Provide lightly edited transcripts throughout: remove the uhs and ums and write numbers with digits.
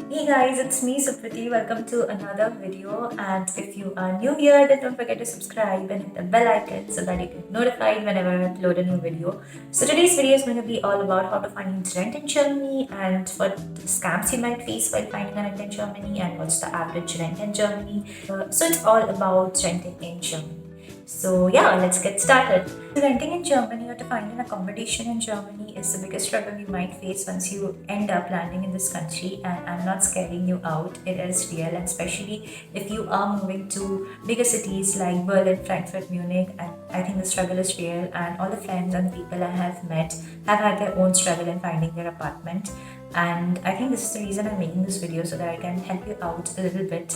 Hey guys, it's me Supriti. Welcome to another video. And if you are new here, then don't forget to subscribe and hit the bell icon so that you get notified whenever I upload a new video. So today's video is going to be all about how to find rent in Germany and what scams you might face while finding a rent in Germany and what's the average rent in Germany. So it's all about renting in Germany. So yeah, let's get started. Renting in Germany or to find an accommodation in Germany is the biggest struggle you might face once you end up landing in this country, and I'm not scaring you out. It is real, and especially if you are moving to bigger cities like Berlin, Frankfurt, Munich, and I think the struggle is real, and all the friends and the people I have met have had their own struggle in finding their apartment. And I think this is the reason I'm making this video so that I can help you out a little bit.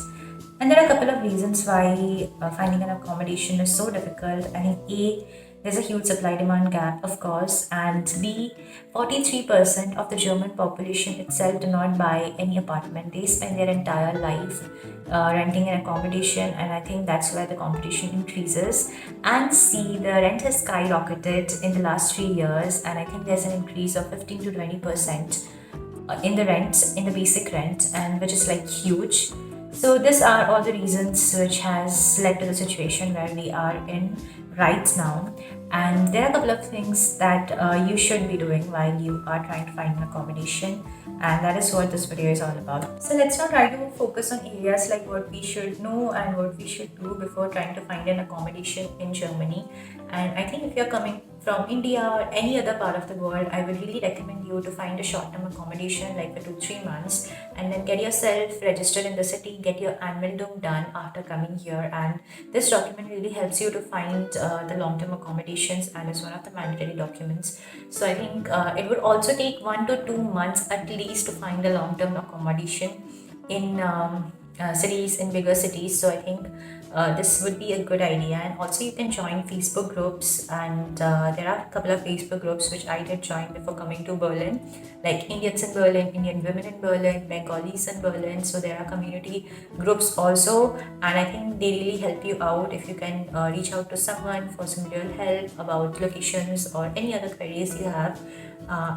And there are a couple of reasons why finding an accommodation is so difficult. I think A, there's a huge supply demand gap, of course, and B, 43% of the German population itself do not buy any apartment. They spend their entire life renting an accommodation, and I think that's why the competition increases. And C, the rent has skyrocketed in the last 3 years, and I think there's an increase of 15 to 20% in the rent, in the basic rent, and which is like huge. So these are all the reasons which has led to the situation where we are in right now. And there are a couple of things that you should be doing while you are trying to find an accommodation, and that is what this video is all about. So let's now try to focus on areas like what we should know and what we should do before trying to find an accommodation in Germany. And I think if you're coming from India or any other part of the world, I would really recommend you to find a short-term accommodation like for 2-3 months, and then get yourself registered in the city, get your Anmeldung done after coming here. And this document really helps you to find the long-term accommodations and is one of the mandatory documents. So I think it would also take 1 to 2 months at least to find a long-term accommodation in cities, in bigger cities. So I think this would be a good idea. And also you can join Facebook groups, and there are a couple of Facebook groups which I did join before coming to Berlin, like Indians in Berlin, Indian women in Berlin, Bengalis in Berlin. So there are community groups also, and I think they really help you out if you can reach out to someone for some real help about locations or any other queries you have.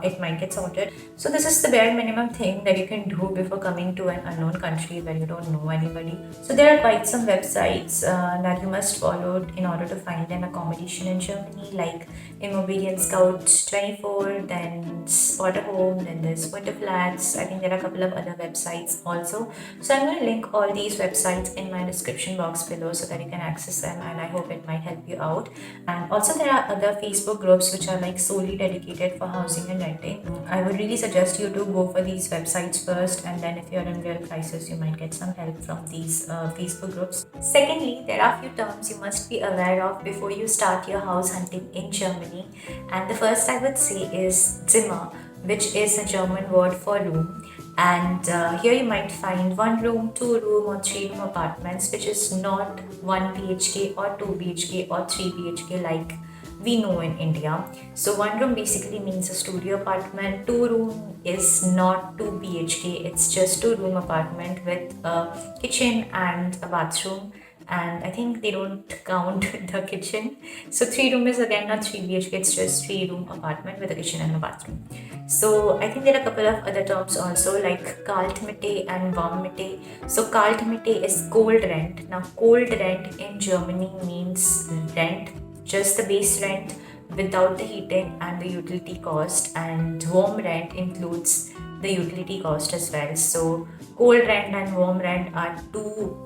It might get sorted. So this is the bare minimum thing that you can do before coming to an unknown country where you don't know anybody. So there are quite some websites that you must follow in order to find an accommodation in Germany, like Immobilien Scout 24, then Spot a Home, then there's Winter Flats. I think there are a couple of other websites also. So I'm going to link all these websites in my description box below so that you can access them, and I hope it might help you out. And also there are other Facebook groups which are like solely dedicated for housing and renting. I would really suggest you to go for these websites first, and then if you're in real crisis, you might get some help from these Facebook groups. Secondly, there are a few terms you must be aware of before you start your house hunting in Germany. And the first I would say is Zimmer, which is a German word for room. And here you might find 1 room, 2 room, or 3 room apartments, which is not 1 BHK or 2 BHK or 3 BHK like we know in India. So 1 room basically means a studio apartment. 2 room is not 2 BHK, it's just 2 room apartment with a kitchen and a bathroom. And I think they don't count the kitchen. So 3 room is again not 3 BHK, it's just 3 room apartment with a kitchen and a bathroom. So I think there are a couple of other terms also like Kaltmiete and Warmmiete. So Kaltmiete is cold rent. Now cold rent in Germany means rent, just the base rent without the heating and the utility cost, and warm rent includes the utility cost as well. So cold rent and warm rent are two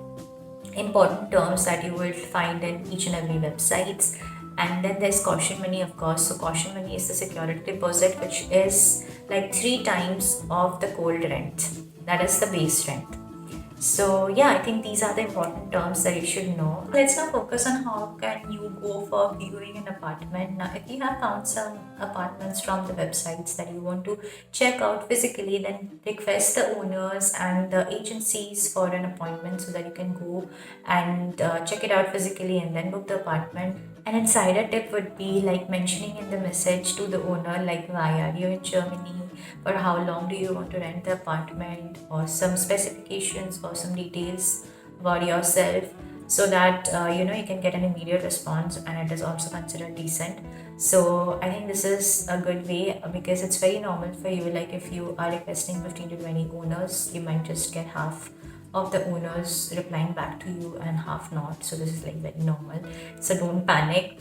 important terms that you will find in each and every websites. And then there's caution money, of course. So caution money is the security deposit, which is like 3 times of the cold rent, that is the base rent. So yeah, I think these are the important terms that you should know. Let's now focus on how can you go for viewing an apartment. Now, if you have found some apartments from the websites that you want to check out physically, then request the owners and the agencies for an appointment so that you can go and check it out physically and then book the apartment. An insider tip would be like mentioning in the message to the owner, like why are you in Germany, for how long do you want to rent the apartment, or some specifications or some details about yourself, so that you can get an immediate response and it is also considered decent. So I think this is a good way because it's very normal for you. Like if you are requesting 15 to 20 owners, you might just get half of the owners replying back to you and half not. So this is like very normal. So don't panic.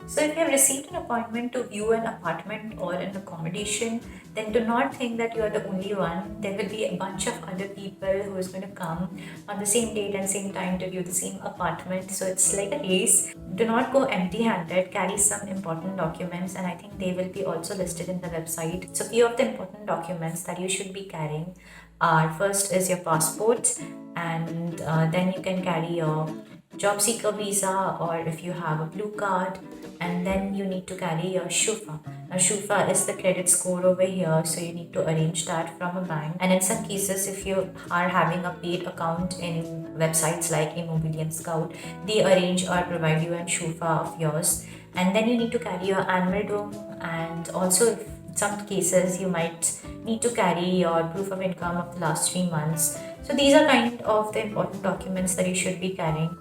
So if you have received an appointment to view an apartment or an accommodation, then do not think that you are the only one. There will be a bunch of other people who is going to come on the same date and same time to view the same apartment. So it's like a race. Do not go empty-handed. Carry some important documents, and I think they will be also listed in the website. So few of the important documents that you should be carrying are: first is your passport, and then you can carry your job seeker visa, or if you have a blue card, and then you need to carry your SHUFA. Now, SHUFA is the credit score over here, so you need to arrange that from a bank. And in some cases, if you are having a paid account in websites like Immobilian Scout, they arrange or provide you an SHUFA of yours. And then you need to carry your annual dome, and also if some cases you might need to carry your proof of income of the last 3 months. So these are kind of the important documents that you should be carrying.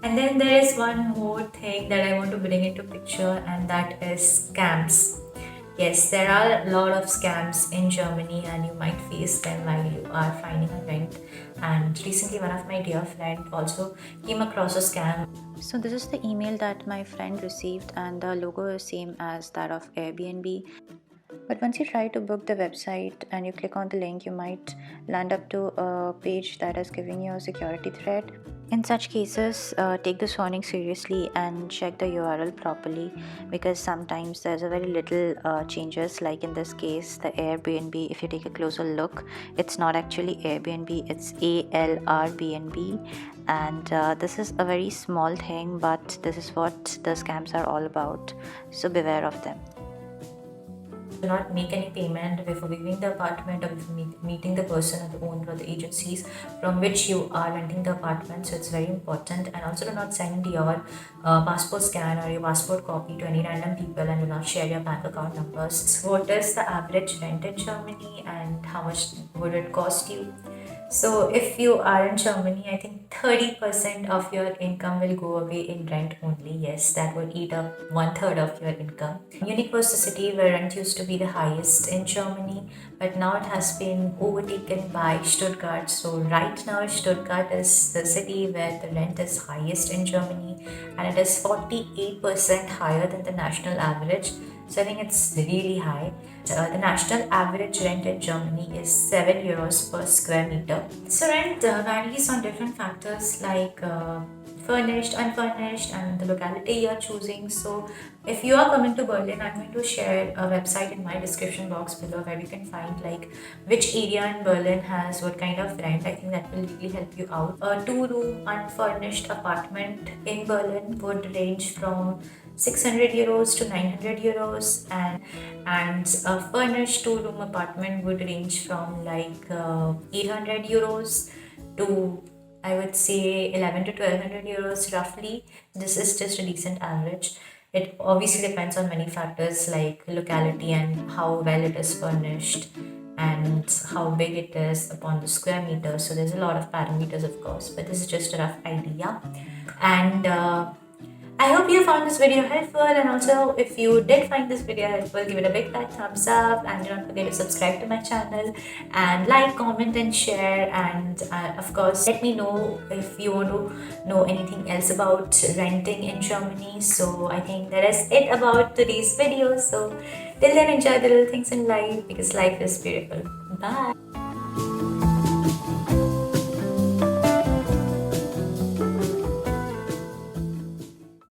And then there is one more thing that I want to bring into picture, and that is scams. Yes, there are a lot of scams in Germany, and you might face them while you are finding a rent. And recently, one of my dear friend also came across a scam. So this is the email that my friend received, and the logo is same as that of Airbnb. But once you try to book the website and you click on the link, you might land up to a page that is giving you a security threat. In such cases, take this warning seriously and check the URL properly, because sometimes there's a very little changes. Like in this case, the Airbnb, if you take a closer look, it's not actually Airbnb, it's ALRBNB. And this is a very small thing, but this is what the scams are all about. So beware of them. Do not make any payment before viewing the apartment or before meeting the person or the owner or the agencies from which you are renting the apartment. So it's very important. And also do not send your passport scan or your passport copy to any random people, and do not share your bank account numbers. So what is the average rent in Germany and how much would it cost you? So if you are in Germany, I think 30% of your income will go away in rent only. Yes, that will eat up 1/3 of your income. Munich was the city where rent used to be the highest in Germany, but now it has been overtaken by Stuttgart. So right now Stuttgart is the city where the rent is highest in Germany, and it is 48% higher than the national average. So I think it's really high. The national average rent in Germany is 7 euros per square meter. So rent varies on different factors like furnished, unfurnished, and the locality you are choosing. So if you are coming to Berlin, I'm going to share a website in my description box below where you can find like which area in Berlin has what kind of rent. I think that will really help you out. A 2-room unfurnished apartment in Berlin would range from 600 euros to 900 euros, and a furnished 2-room apartment would range from like 800 euros to, I would say, 11 to 1200 euros roughly. This is just a decent average. It obviously depends on many factors like locality and how well it is furnished and how big it is upon the square meter. So there's a lot of parameters, of course, but this is just a rough idea. And I hope you found this video helpful, and also if you did find this video helpful, give it a big fat thumbs up, and do not forget to subscribe to my channel and like, comment and share, and of course let me know if you want to know anything else about renting in Germany. So I think that is it about today's video. So till then, enjoy the little things in life because life is beautiful. Bye.